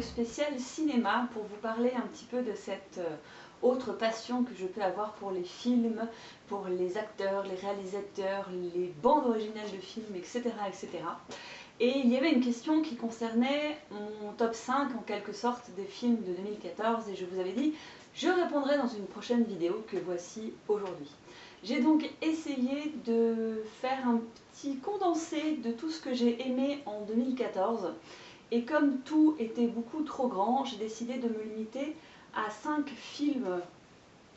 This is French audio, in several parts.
spécial cinéma pour vous parler un petit peu de cette autre passion que je peux avoir pour les films, pour les acteurs, les réalisateurs, les bandes originales de films, etc. etc. Et il y avait une question qui concernait mon top 5 en quelque sorte des films de 2014 et je vous avais dit je répondrai dans une prochaine vidéo que voici aujourd'hui. J'ai donc essayé de faire un petit condensé de tout ce que j'ai aimé en 2014 et comme tout était beaucoup trop grand, j'ai décidé de me limiter à 5 films,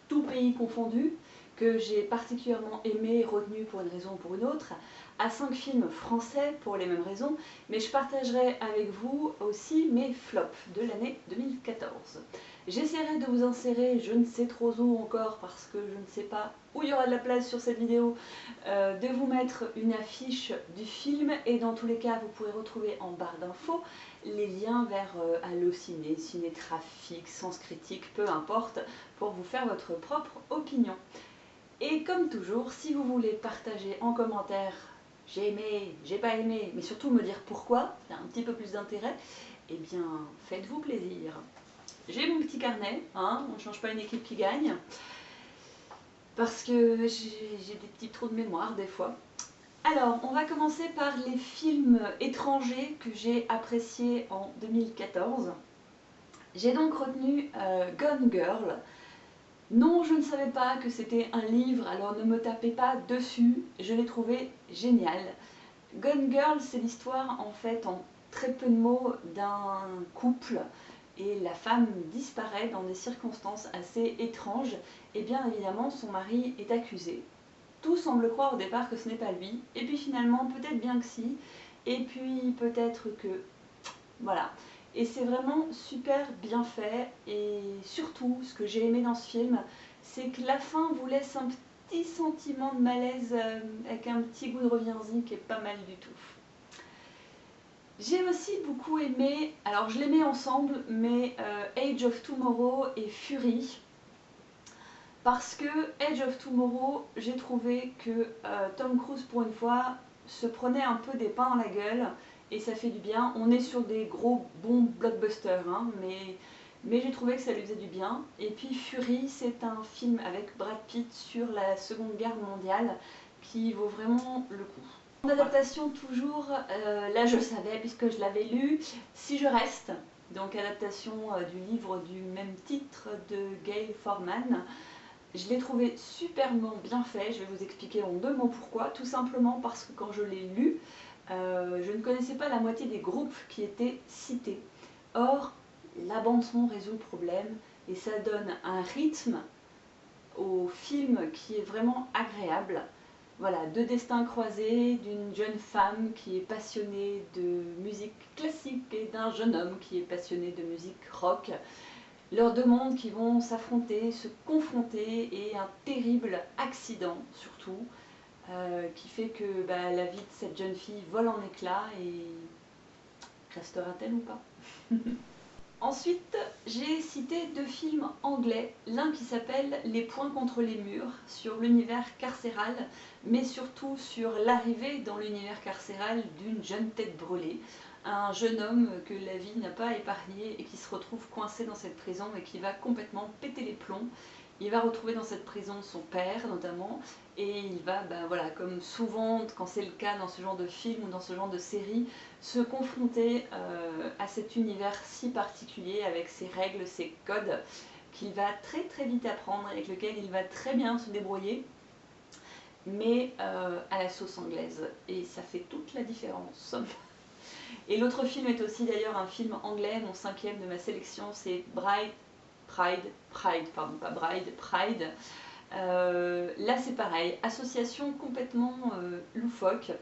tous pays confondus, que j'ai particulièrement aimé et retenu pour une raison ou pour une autre, à 5 films français pour les mêmes raisons, mais je partagerai avec vous aussi mes flops de l'année 2014. J'essaierai de vous insérer, je ne sais trop où encore parce que je ne sais pas où il y aura de la place sur cette vidéo, de vous mettre une affiche du film et dans tous les cas vous pourrez retrouver en barre d'infos les liens vers Allociné, Cinétrafic, Sens Critique, peu importe, pour vous faire votre propre opinion. Et comme toujours, si vous voulez partager en commentaire j'ai aimé, j'ai pas aimé, mais surtout me dire pourquoi, il y a un petit peu plus d'intérêt, eh bien faites-vous plaisir. J'ai mon petit carnet, hein, on ne change pas une équipe qui gagne, parce que j'ai des petits trous de mémoire des fois. Alors, on va commencer par les films étrangers que j'ai appréciés en 2014. J'ai donc retenu Gone Girl. Non, je ne savais pas que c'était un livre, alors ne me tapez pas dessus, je l'ai trouvé génial. Gone Girl, c'est l'histoire en fait en très peu de mots d'un couple et la femme disparaît dans des circonstances assez étranges et bien évidemment son mari est accusé. Tout semble croire au départ que ce n'est pas lui et puis finalement peut-être bien que si et puis peut-être que... Voilà. Et c'est vraiment super bien fait et surtout ce que j'ai aimé dans ce film c'est que la fin vous laisse un petit sentiment de malaise avec un petit goût de reviens-y qui est pas mal du tout. J'ai aussi beaucoup aimé, alors je les mets ensemble, mais Age of Tomorrow et Fury. Parce que Age of Tomorrow, j'ai trouvé que Tom Cruise pour une fois se prenait un peu des pains dans la gueule et ça fait du bien. On est sur des gros bons blockbusters, hein, mais j'ai trouvé que ça lui faisait du bien. Et puis Fury, c'est un film avec Brad Pitt sur la Seconde Guerre mondiale qui vaut vraiment le coup. En adaptation toujours, là je savais puisque je l'avais lu, Si je reste, donc adaptation du livre du même titre de Gail Forman. Je l'ai trouvé superbement bien fait, je vais vous expliquer en 2 mots pourquoi, tout simplement parce que quand je l'ai lu, je ne connaissais pas la moitié des groupes qui étaient cités. Or, la bande-son résout le problème et ça donne un rythme au film qui est vraiment agréable. Voilà, 2 destins croisés d'une jeune femme qui est passionnée de musique classique et d'un jeune homme qui est passionné de musique rock. Leurs 2 mondes qui vont s'affronter, se confronter et un terrible accident surtout qui fait que la vie de cette jeune fille vole en éclats et restera-t-elle ou pas? Ensuite, j'ai cité 2 films anglais, l'un qui s'appelle Les poings contre les murs, sur l'univers carcéral, mais surtout sur l'arrivée dans l'univers carcéral d'une jeune tête brûlée, un jeune homme que la vie n'a pas épargné et qui se retrouve coincé dans cette prison et qui va complètement péter les plombs. Il va retrouver dans cette prison son père notamment et il va, voilà, comme souvent quand c'est le cas dans ce genre de film ou dans ce genre de série, se confronter à cet univers si particulier avec ses règles, ses codes qu'il va très très vite apprendre, avec lequel il va très bien se débrouiller, mais à la sauce anglaise et ça fait toute la différence. Et l'autre film est aussi d'ailleurs un film anglais, mon 5e de ma sélection, c'est Pride, là c'est pareil, association complètement loufoque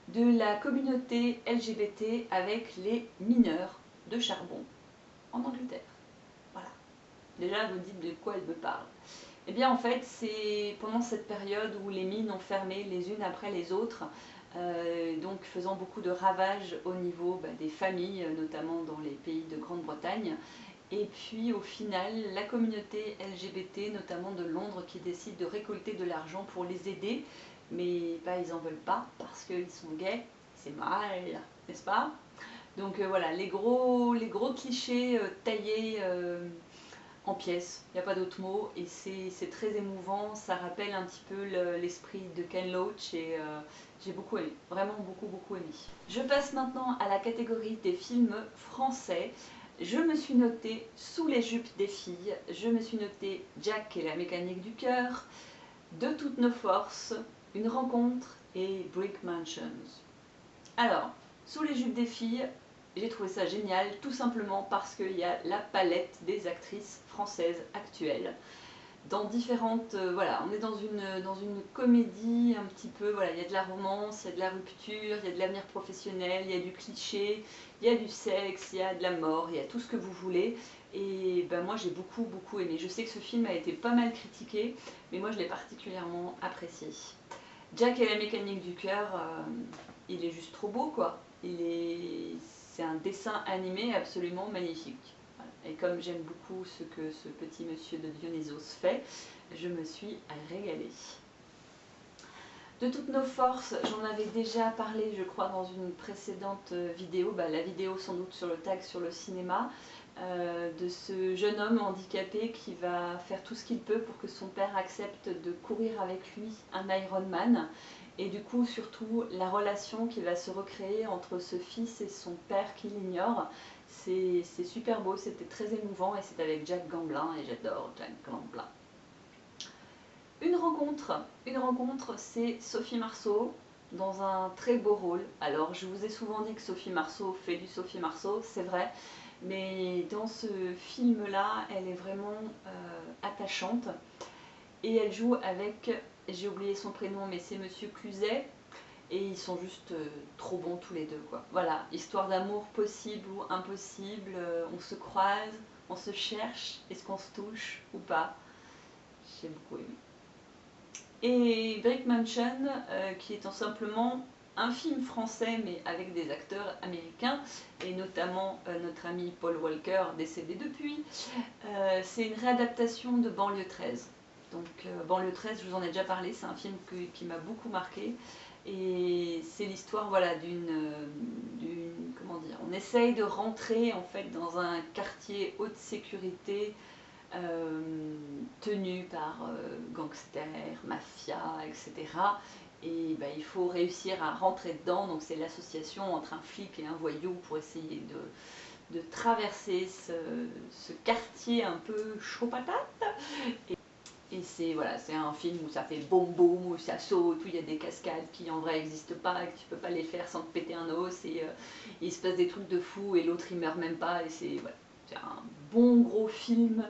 de la communauté LGBT avec les mineurs de charbon en Angleterre. Voilà. Déjà vous dites de quoi elle me parle. Eh bien en fait c'est pendant cette période où les mines ont fermé les unes après les autres, donc faisant beaucoup de ravages au niveau des familles, notamment dans les pays de Grande-Bretagne. Et puis au final, la communauté LGBT, notamment de Londres, qui décide de récolter de l'argent pour les aider, mais ils n'en veulent pas parce qu'ils sont gays, c'est mal, n'est-ce pas? Donc voilà, les gros clichés taillés en pièces, il n'y a pas d'autre mot, et c'est très émouvant, ça rappelle un petit peu l'esprit de Ken Loach, et j'ai beaucoup aimé, vraiment beaucoup aimé. Je passe maintenant à la catégorie des films français. Je me suis notée Sous les jupes des filles, je me suis notée Jack et la mécanique du cœur, De toutes nos forces, Une rencontre et Brick Mansions. Alors, Sous les jupes des filles, j'ai trouvé ça génial, tout simplement parce qu'il y a la palette des actrices françaises actuelles. Dans différentes... voilà, on est dans une comédie un petit peu, voilà, il y a de la romance, il y a de la rupture, il y a de l'avenir professionnel, il y a du cliché, il y a du sexe, il y a de la mort, il y a tout ce que vous voulez. Et ben moi j'ai beaucoup aimé. Je sais que ce film a été pas mal critiqué, mais moi je l'ai particulièrement apprécié. Jack et la mécanique du cœur, il est juste trop beau quoi. C'est un dessin animé absolument magnifique. Voilà. Et comme j'aime beaucoup ce que ce petit monsieur de Dionysos fait, je me suis régalée. De toutes nos forces, j'en avais déjà parlé je crois dans une précédente vidéo, la vidéo sans doute sur le tag sur le cinéma, de ce jeune homme handicapé qui va faire tout ce qu'il peut pour que son père accepte de courir avec lui un Ironman. Et du coup, surtout, la relation qui va se recréer entre ce fils et son père qui l'ignore. C'est super beau, c'était très émouvant et c'est avec Jack Gamblin et j'adore Jack Gamblin. Une rencontre, c'est Sophie Marceau dans un très beau rôle. Alors, je vous ai souvent dit que Sophie Marceau fait du Sophie Marceau, c'est vrai. Mais dans ce film-là, elle est vraiment attachante. Et elle joue avec, j'ai oublié son prénom, mais c'est Monsieur Cluzet. Et ils sont juste trop bons tous les deux, quoi. Voilà, histoire d'amour possible ou impossible. On se croise, on se cherche. Est-ce qu'on se touche ou pas? J'ai beaucoup aimé. Et Brick Mansion, qui est tout simplement un film français mais avec des acteurs américains et notamment notre ami Paul Walker décédé depuis. C'est une réadaptation de Banlieue 13. Donc Banlieue 13, je vous en ai déjà parlé, c'est un film qui m'a beaucoup marqué et c'est l'histoire voilà, comment dire, on essaye de rentrer en fait dans un quartier haute sécurité tenu par gangsters, mafia, etc. Et il faut réussir à rentrer dedans, donc c'est l'association entre un flic et un voyou pour essayer de traverser ce quartier un peu chaud patate. Et c'est voilà, un film où ça fait boum boum, où ça saute, où il y a des cascades qui en vrai n'existent pas, et que tu peux pas les faire sans te péter un os, et il se passe des trucs de fou, et l'autre il meurt même pas, et c'est voilà, un bon gros film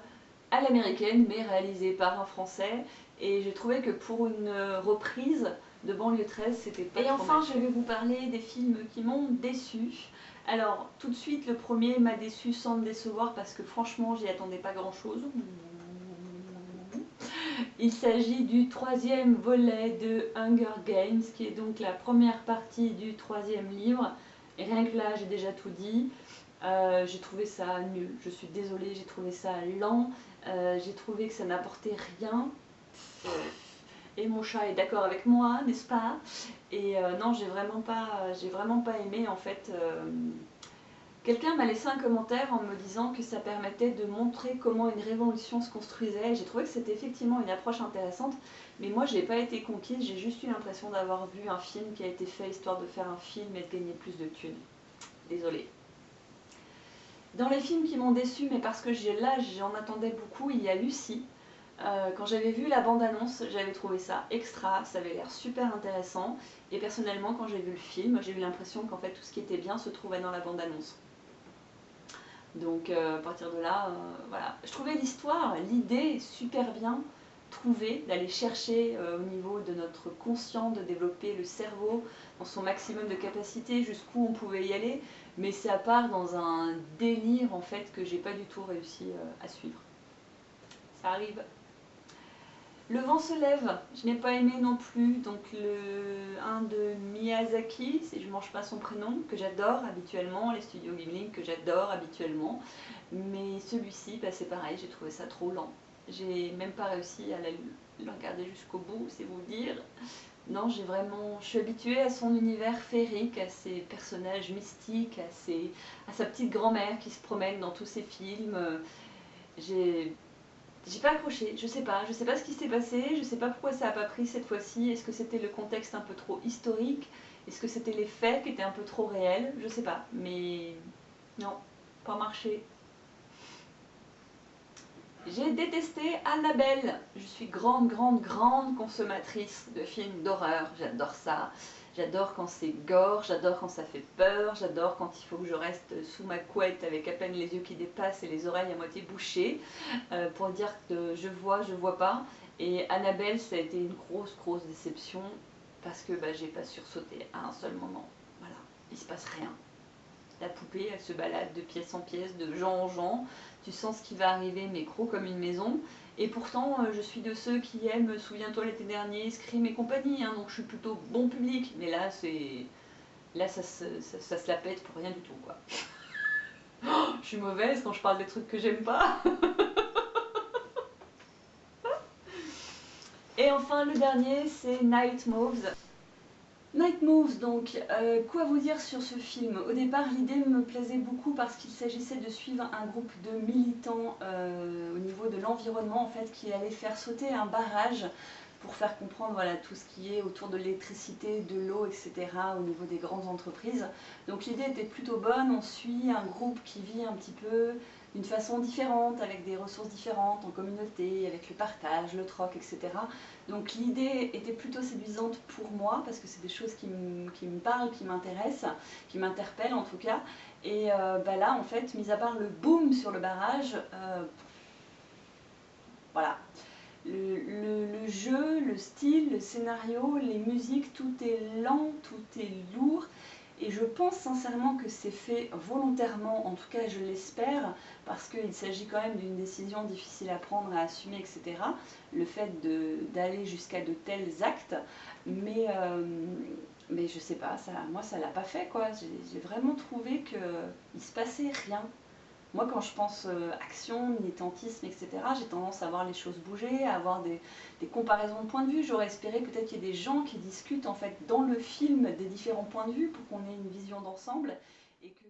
à l'américaine, mais réalisé par un Français. Et j'ai trouvé que pour une reprise de Banlieue 13, c'était pas trop mal. Et enfin, je vais vous parler des films qui m'ont déçu. Alors, tout de suite, le premier m'a déçu sans me décevoir parce que franchement, j'y attendais pas grand-chose. Il s'agit du troisième volet de Hunger Games, qui est donc la première partie du troisième livre. Et rien que là, j'ai déjà tout dit. J'ai trouvé ça nul, je suis désolée, j'ai trouvé ça lent, j'ai trouvé que ça n'apportait rien. Et mon chat est d'accord avec moi, n'est-ce pas? Et non, j'ai vraiment pas aimé en fait. Quelqu'un m'a laissé un commentaire en me disant que ça permettait de montrer comment une révolution se construisait. J'ai trouvé que c'était effectivement une approche intéressante, mais moi je n'ai pas été conquise, j'ai juste eu l'impression d'avoir vu un film qui a été fait histoire de faire un film et de gagner plus de thunes. Désolée. Dans les films qui m'ont déçu, mais parce que là j'en attendais beaucoup, il y a Lucie. Quand j'avais vu la bande-annonce, j'avais trouvé ça extra, ça avait l'air super intéressant. Et personnellement, quand j'ai vu le film, j'ai eu l'impression qu'en fait tout ce qui était bien se trouvait dans la bande-annonce. Donc à partir de là, voilà. Je trouvais l'histoire, l'idée super bien trouvée, d'aller chercher au niveau de notre conscient, de développer le cerveau dans son maximum de capacité, jusqu'où on pouvait y aller. Mais ça part dans un délire en fait que j'ai pas du tout réussi à suivre. Ça arrive. Le vent se lève, je n'ai pas aimé non plus, donc un de Miyazaki, si je ne mange pas son prénom, que j'adore habituellement, les studios Ghibli que j'adore habituellement, mais celui-ci, c'est pareil, j'ai trouvé ça trop lent. J'ai même pas réussi à le regarder jusqu'au bout, c'est vous dire. Non, je suis habituée à son univers féerique, à ses personnages mystiques, à sa petite grand-mère qui se promène dans tous ses films. J'ai J'ai pas accroché, je sais pas ce qui s'est passé, je sais pas pourquoi ça a pas pris cette fois-ci. Est-ce que c'était le contexte un peu trop historique? Est-ce que c'était les faits qui étaient un peu trop réels? Je sais pas, mais non, pas marché. J'ai détesté Annabelle. Je suis grande consommatrice de films d'horreur. J'adore ça. J'adore quand c'est gore, j'adore quand ça fait peur, j'adore quand il faut que je reste sous ma couette avec à peine les yeux qui dépassent et les oreilles à moitié bouchées pour dire que je vois pas. Et Annabelle, ça a été une grosse déception parce que bah, j'ai pas sursauté à un seul moment. Voilà, il se passe rien. La poupée, elle se balade de pièce en pièce, de gens en gens. Tu sens ce qui va arriver, mais gros comme une maison. Et pourtant, je suis de ceux qui aiment Souviens-toi l'été dernier, Scream et compagnie, hein, donc je suis plutôt bon public. Mais là, ça se la pète pour rien du tout, quoi. Je suis mauvaise quand je parle des trucs que j'aime pas. Et enfin, le dernier, c'est Night Moves. Night Moves, donc, quoi vous dire sur ce film? Au départ, l'idée me plaisait beaucoup parce qu'il s'agissait de suivre un groupe de militants au niveau de l'environnement, en fait, qui allait faire sauter un barrage pour faire comprendre voilà, tout ce qui est autour de l'électricité, de l'eau, etc. au niveau des grandes entreprises. Donc l'idée était plutôt bonne, on suit un groupe qui vit un petit peu d'une façon différente, avec des ressources différentes, en communauté, avec le partage, le troc, etc. Donc l'idée était plutôt séduisante pour moi, parce que c'est des choses qui me parlent, qui m'intéressent, qui m'interpellent en tout cas. Et bah là, en fait, mis à part le boom sur le barrage, voilà. Le jeu, le style, le scénario, les musiques, tout est lent, tout est lourd. Et je pense sincèrement que c'est fait volontairement, en tout cas je l'espère, parce qu'il s'agit quand même d'une décision difficile à prendre, à assumer, etc. Le fait d'aller jusqu'à de tels actes, mais je sais pas, moi ça l'a pas fait quoi. J'ai vraiment trouvé qu'il se passait rien. Moi, quand je pense action, militantisme, etc., j'ai tendance à voir les choses bouger, à avoir des comparaisons de points de vue. J'aurais espéré peut-être qu'il y ait des gens qui discutent en fait dans le film des différents points de vue pour qu'on ait une vision d'ensemble et que